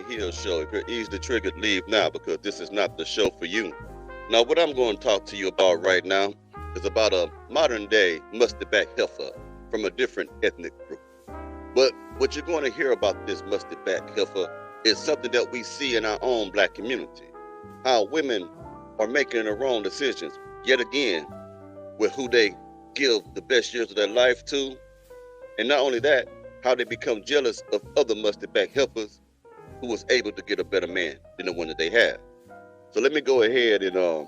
HEILD show. If you're easily triggered, leave now because this is not the show for you. Now, what I'm going to talk to you about right now is about a modern day musty back heifer from a different ethnic group. But what you're going to hear about this musty back heifer is something that we see in our own black community. How women are making their own decisions, yet again, with who they give the best years of their life to. And not only that, how they become jealous of other musty back heifers who was able to get a better man than the one that they had. So let me go ahead and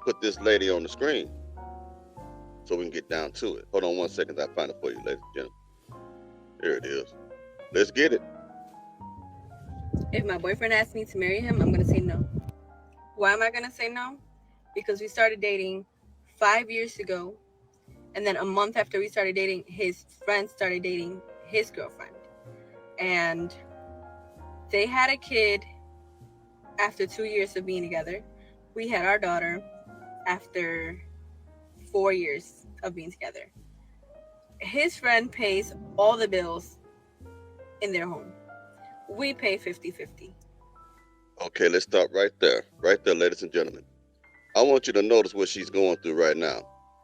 put this lady on the screen so we can get down to it. Hold on 1 second, I'll find it for you, ladies and gentlemen. There it is. Let's get it. If my boyfriend asks me to marry him, I'm going to say no. Why am I going to say no? Because we started dating 5 years ago, and then a month after we started dating, his friend started dating his girlfriend. And they had a kid after 2 years of being together. We had our daughter after 4 years of being together. His friend pays all the bills in their home. We pay 50-50. Okay, let's stop right there. Right there, ladies and gentlemen. I want you to notice what she's going through right now.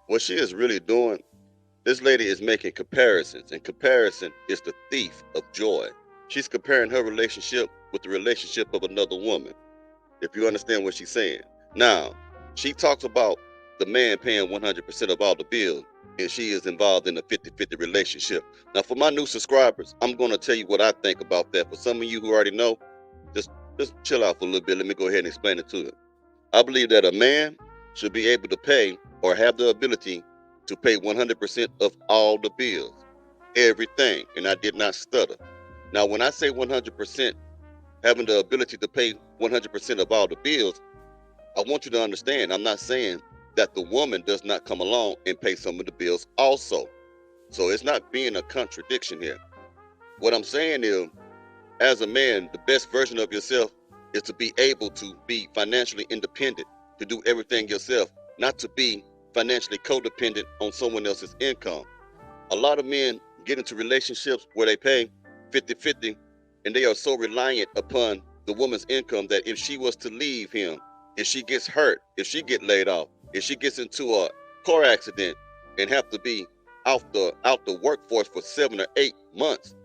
What she is really doing, this lady is making comparisons, and comparison is the thief of joy. She's comparing her relationship with the relationship of another woman, if you understand what she's saying. Now, she talks about the man paying 100% of all the bills, and she is involved in a 50-50 relationship. Now, for my new subscribers, I'm going to tell you what I think about that. For some of you who already know, just chill out for a little bit. Let me go ahead and explain it to you. I believe that a man should be able to pay or have the ability to pay 100% of all the bills, everything, and I did not stutter. Now, when I say 100%, having the ability to pay 100% of all the bills, I want you to understand, I'm not saying that the woman does not come along and pay some of the bills also. So it's not being a contradiction here. What I'm saying is, as a man, the best version of yourself is to be able to be financially independent, to do everything yourself, not to be financially codependent on someone else's income. A lot of men get into relationships where they pay 50-50, and they are so reliant upon the woman's income that if she was to leave him, if she gets hurt, if she get laid off, if she gets into a car accident and have to be out the workforce for 7 or 8 months,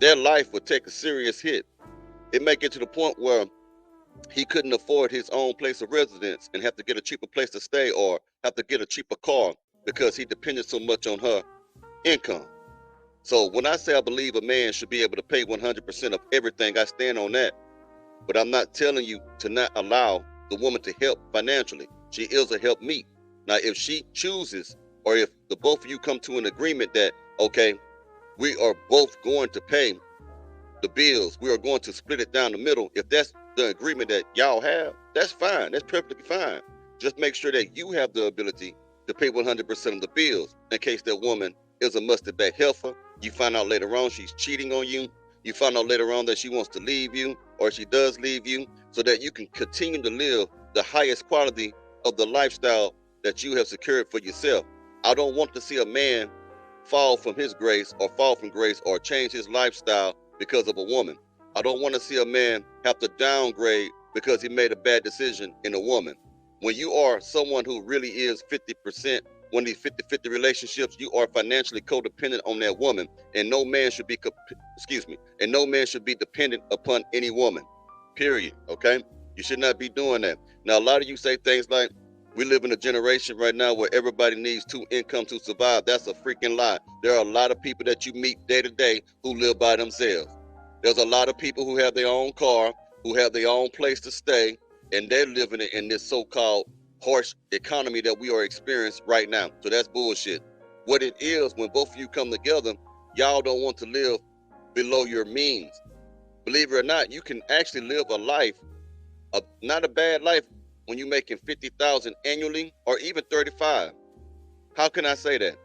their life would take a serious hit. It may get to the point where he couldn't afford his own place of residence and have to get a cheaper place to stay or have to get a cheaper car because he depended so much on her income. So when I say I believe a man should be able to pay 100% of everything, I stand on that. But I'm not telling you to not allow the woman to help financially. She is a help meet. Now, if she chooses, or if the both of you come to an agreement that, okay, we are both going to pay the bills, we are going to split it down the middle. If that's the agreement that y'all have, that's fine. That's perfectly fine. Just make sure that you have the ability to pay 100% of the bills in case that woman is a musty back heifer. You find out later on she's cheating on you. You find out later on that she wants to leave you, or she does leave you, so that you can continue to live the highest quality of the lifestyle that you have secured for yourself. I don't want to see a man fall from his grace or fall from grace or change his lifestyle because of a woman. I don't want to see a man have to downgrade because he made a bad decision in a woman. When you are someone who really is 50%, one of these 50-50 relationships, you are financially codependent on that woman, and no man should be, and no man should be dependent upon any woman, period, okay? You should not be doing that. Now, a lot of you say things like, we live in a generation right now where everybody needs 2 incomes to survive. That's a freaking lie. There are a lot of people that you meet day to day who live by themselves. There's a lot of people who have their own car, who have their own place to stay, and they're living in this so-called harsh economy that we are experiencing right now. So that's bullshit. What it is, when both of you come together, y'all don't want to live below your means. Believe it or not, you can actually live a life, not a bad life, when you're making 50,000 annually or even 35. How can I say that?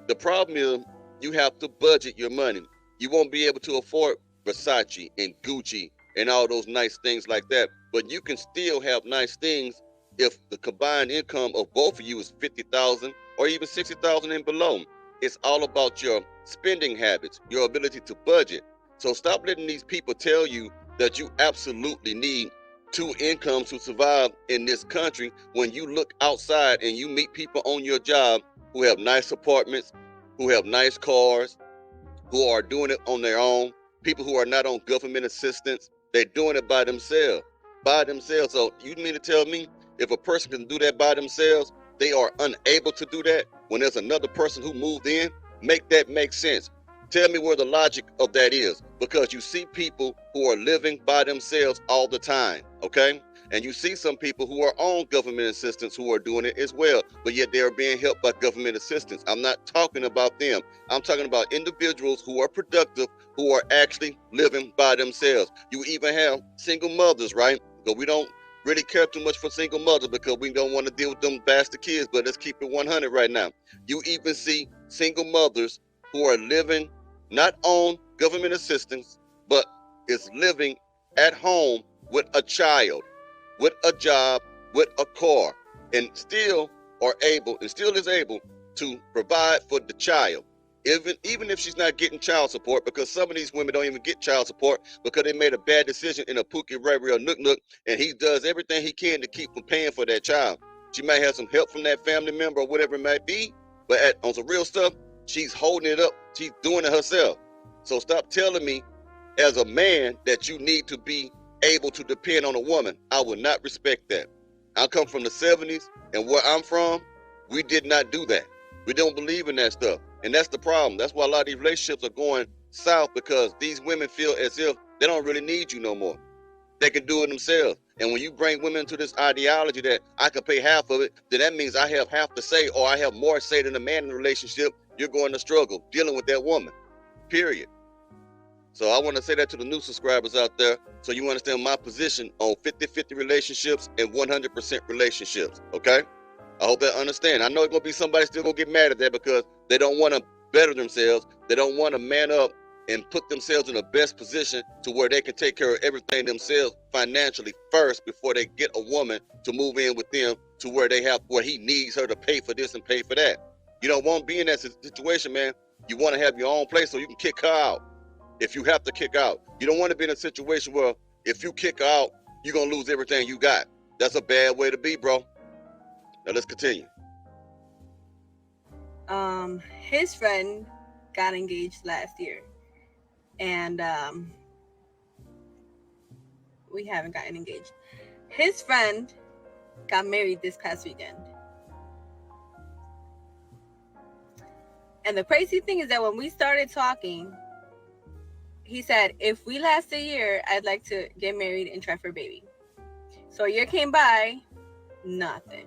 The problem is you have to budget your money. You won't be able to afford Versace and Gucci and all those nice things like that, but you can still have nice things if the combined income of both of you is 50,000 or even 60,000 and below. It's all about your spending habits, your ability to budget. So stop letting these people tell you that you absolutely need two incomes to survive in this country when you look outside and you meet people on your job who have nice apartments, who have nice cars, who are doing it on their own, people who are not on government assistance. They're doing it by themselves. By themselves. So you mean to tell me if a person can do that by themselves, they are unable to do that when there's another person who moved in? Make that make sense. Tell me where the logic of that is. Because you see people who are living by themselves all the time, okay? And you see some people who are on government assistance who are doing it as well, but yet they are being helped by government assistance. I'm not talking about them. I'm talking about individuals who are productive, who are actually living by themselves. You even have single mothers, right? But we don't really care too much for single mothers because we don't want to deal with them bastard kids, but let's keep it 100 right now. You even see single mothers who are living not on government assistance, but is living at home with a child, with a job, with a car, and still is able to provide for the child. Even if she's not getting child support, because some of these women don't even get child support because they made a bad decision in a Pookie Ray Ray or Nook Nook, and he does everything he can to keep from paying for that child. She might have some help from that family member or whatever it might be, but on some real stuff, she's holding it up. She's doing it herself. So stop telling me as a man that you need to be able to depend on a woman. I would not respect that. I come from the 70s, and where I'm from, we did not do that. We don't believe in that stuff. And that's the problem. That's why a lot of these relationships are going south, because these women feel as if they don't really need you no more. They can do it themselves. And when you bring women into this ideology that I can pay half of it, then that means I have half to say, or I have more say than a man in the relationship. You're going to struggle dealing with that woman, period. So I want to say that to the new subscribers out there, so you understand my position on 50-50 relationships and 100% relationships, okay? I hope they understand. I know it's going to be somebody still going to get mad at that because they don't want to better themselves. They don't want to man up and put themselves in the best position to where they can take care of everything themselves financially first before they get a woman to move in with them to where he needs her to pay for this and pay for that. You don't want to be in that situation, man. You want to have your own place so you can kick her out if you have to kick out. You don't want to be in a situation where if you kick her out, you're going to lose everything you got. That's a bad way to be, bro. Now let's continue. His friend got engaged last year, and we haven't gotten engaged. His friend got married this past weekend. And the crazy thing is that when we started talking, he said, if we last a year, I'd like to get married and try for a baby. So a year came by, nothing.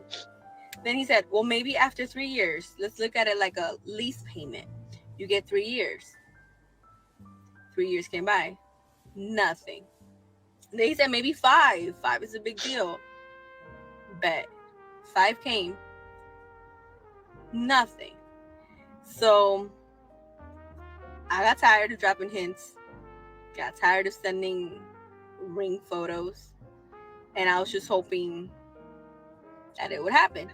Then he said, well, maybe after 3 years, let's look at it like a lease payment. You get 3 years. 3 years came by, nothing. Then he said, maybe 5. 5 is a big deal. Bet. 5 came, nothing. So I got tired of dropping hints. Got tired of sending ring photos. And I was just hoping that it would happen.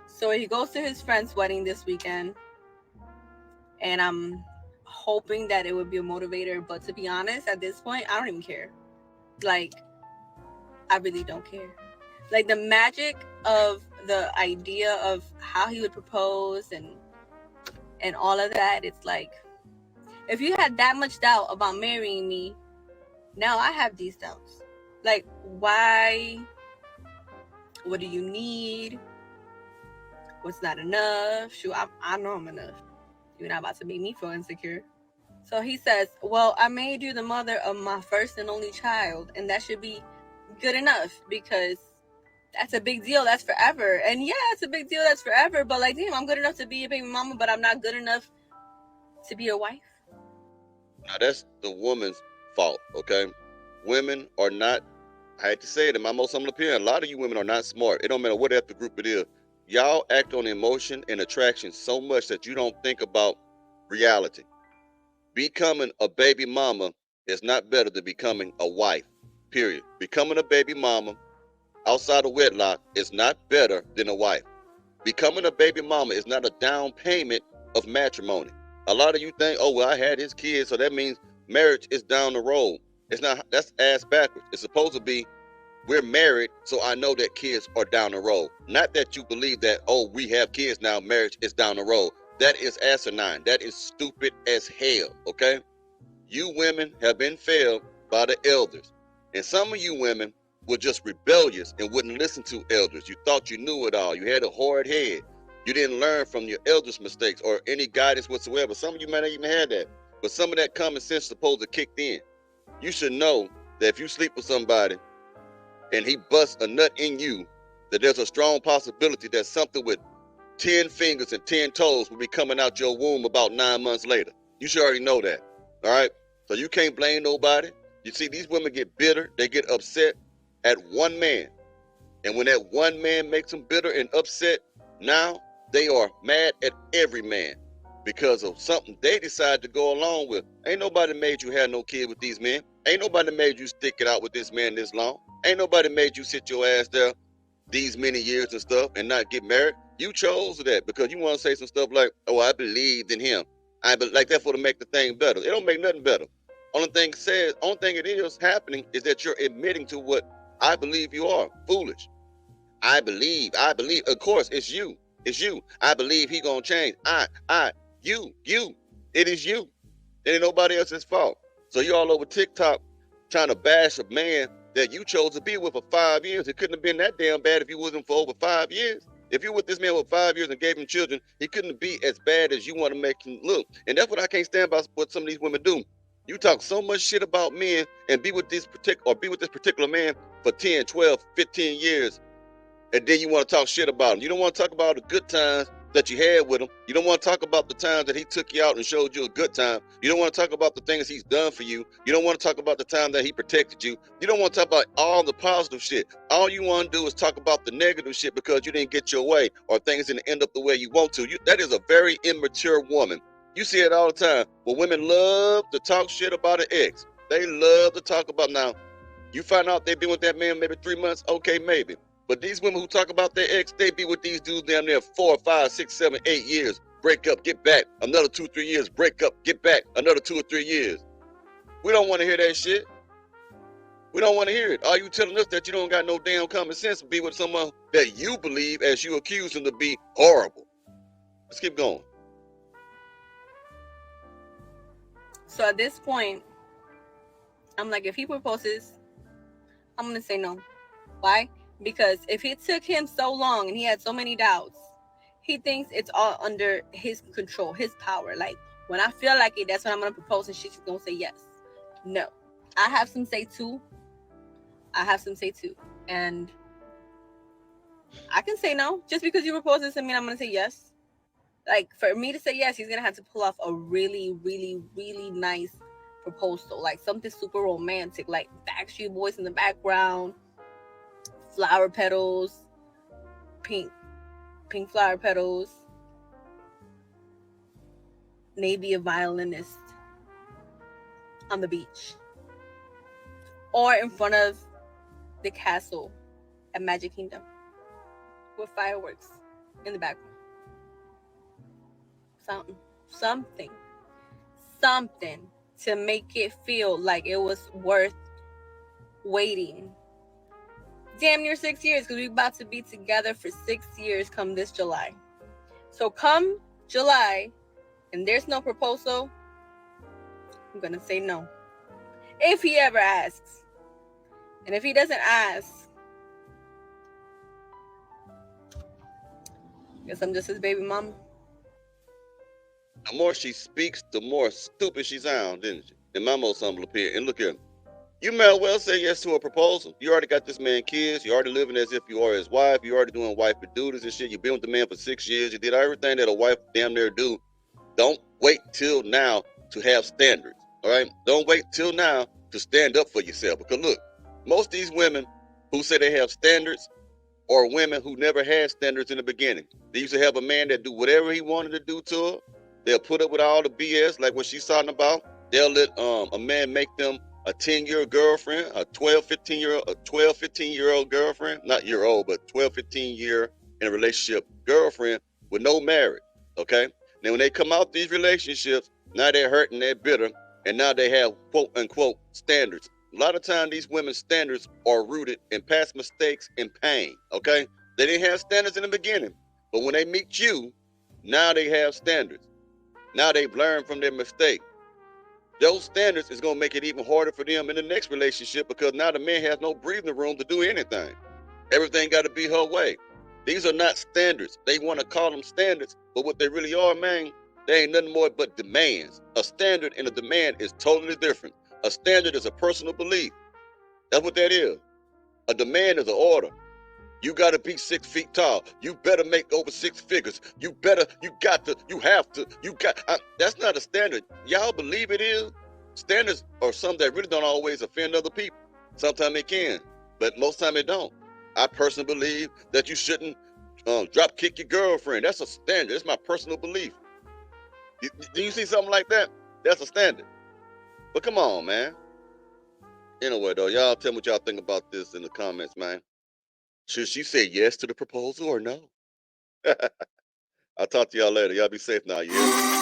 So he goes to his friend's wedding this weekend, and I'm hoping that it would be a motivator. But to be honest, at this point, I don't even care. Like, I really don't care. Like, the magic of the idea of how he would propose and all of that, it's like, if you had that much doubt about marrying me, now I have these doubts. Like, why? What do you need? What's not enough? Shoot, I know I'm enough. You're not about to make me feel insecure. So he says, well, I made you the mother of my first and only child, and that should be good enough, because that's a big deal. That's forever. And yeah, it's a big deal. That's forever. But like, damn, I'm good enough to be a baby mama, but I'm not good enough to be a wife. Now that's the woman's fault, okay? Women are not, I hate to say it in my most humble opinion, a lot of you women are not smart. It don't matter what ethnic group it is. Y'all act on emotion and attraction so much that you don't think about reality. Becoming a baby mama is not better than becoming a wife, period. Becoming a baby mama outside of wedlock is not better than a wife. Becoming a baby mama is not a down payment of matrimony. A lot of you think, oh, well, I had his kids, so that means marriage is down the road. It's not. That's ass backwards. It's supposed to be, we're married, so I know that kids are down the road. Not that you believe that, oh, we have kids now, marriage is down the road. That is asinine. That is stupid as hell, okay? You women have been failed by the elders. And some of you women were just rebellious and wouldn't listen to elders. You thought you knew it all. You had a hard head. You didn't learn from your elders' mistakes or any guidance whatsoever. Some of you might not even have that. But some of that common sense supposed to kick in. You should know that if you sleep with somebody and he busts a nut in you, that there's a strong possibility that something with 10 fingers and 10 toes will be coming out your womb about 9 months later. You should already know that. All right? So you can't blame nobody. You see, these women get bitter. They get upset at one man. And when that one man makes them bitter and upset, now they are mad at every man because of something they decide to go along with. Ain't nobody made you have no kid with these men. Ain't nobody made you stick it out with this man this long. Ain't nobody made you sit your ass there these many years and stuff and not get married. You chose that because you want to say some stuff like, oh, I believed in him. Like that for to make the thing better. It don't make nothing better. Only thing it is happening is that you're admitting to what I believe you are. Foolish. I believe. Of course, it's you. It's you. I believe he gonna change. You. It is you. It ain't nobody else's fault. So you're all over TikTok trying to bash a man that you chose to be with for 5 years. It couldn't have been that damn bad if you wasn't for over 5 years. If you were with this man for 5 years and gave him children, he couldn't be as bad as you want to make him look. And that's what I can't stand about what some of these women do. You talk so much shit about men and be with this particular man for 10, 12, 15 years, and then you want to talk shit about him. You don't want to talk about the good times that you had with him. You don't want to talk about the times that he took you out and showed you a good time. You don't want to talk about the things he's done for you. You don't want to talk about the time that he protected you. You don't want to talk about all the positive shit. All you want to do is talk about the negative shit because you didn't get your way or things didn't end up the way you want to. That is a very immature woman. You see it all the time. Well, women love to talk shit about an ex. They love to talk about, now, you find out they've been with that man maybe 3 months, okay, maybe. But these women who talk about their ex, they be with these dudes damn near 4, 5, 6, 7, 8 years. Break up, get back. Another 2, 3 years. Break up, get back. Another 2 or 3 years. We don't want to hear that shit. We don't want to hear it. Are you telling us that you don't got no damn common sense to be with someone that you believe, as you accuse him, to be horrible? Let's keep going. So at this point, I'm like, if he proposes, I'm going to say no. Why? Because if it took him so long and he had so many doubts, he thinks it's all under his control, his power. Like, when I feel like it, that's when I'm going to propose and she's going to say yes. No. I have some say too. And I can say no. Just because you propose doesn't mean I'm going to say yes. Like, for me to say yes, he's going to have to pull off a really, really, really nice proposal. Like, something super romantic. Like, Backstreet Boys in the background. Flower petals, pink flower petals, maybe a violinist on the beach, or in front of the castle at Magic Kingdom with fireworks in the background. Something to make it feel like it was worth waiting. Damn near 6 years, because we're about to be together for 6 years come this July. So come July, and there's no proposal, I'm going to say no. If he ever asks. And if he doesn't ask, guess I'm just his baby mama. The more she speaks, the more stupid she sounds, didn't she? And my most humble opinion. And look here. You may well say yes to a proposal. You already got this man kids. You already living as if you are his wife. You already doing wifey duties and shit. You've been with the man for 6 years. You did everything that a wife damn near do. Don't wait till now to have standards. All right? Don't wait till now to stand up for yourself. Because look, most of these women who say they have standards are women who never had standards in the beginning. They used to have a man that do whatever he wanted to do to her. They'll put up with all the BS like what she's talking about. They'll let a man make them a 10-year girlfriend, a 12, 15-year-old girlfriend, not year old, but 12, 15-year in a relationship girlfriend with no marriage, okay? Now, when they come out these relationships, now they're hurting, they're bitter, and now they have quote-unquote standards. A lot of time these women's standards are rooted in past mistakes and pain. Okay, they didn't have standards in the beginning, but when they meet you, now they have standards. Now they've learned from their mistake. Those standards is gonna make it even harder for them in the next relationship because now the man has no breathing room to do anything. Everything got to be her way. These are not standards. They want to call them standards, but what they really are, man, they ain't nothing more but demands. A standard and a demand is totally different. A standard is a personal belief. That's what that is. A demand is an order. You got to be 6 feet tall. You better make over 6 figures. You better, you got to, you have to, you got. That's not a standard. Y'all believe it is? Standards are something that really don't always offend other people. Sometimes it can, but most time it don't. I personally believe that you shouldn't drop kick your girlfriend. That's a standard. It's my personal belief. Do you see something like that? That's a standard. But come on, man. Anyway, though, y'all tell me what y'all think about this in the comments, man. Should she say yes to the proposal or no? I'll talk to y'all later. Y'all be safe now, yeah?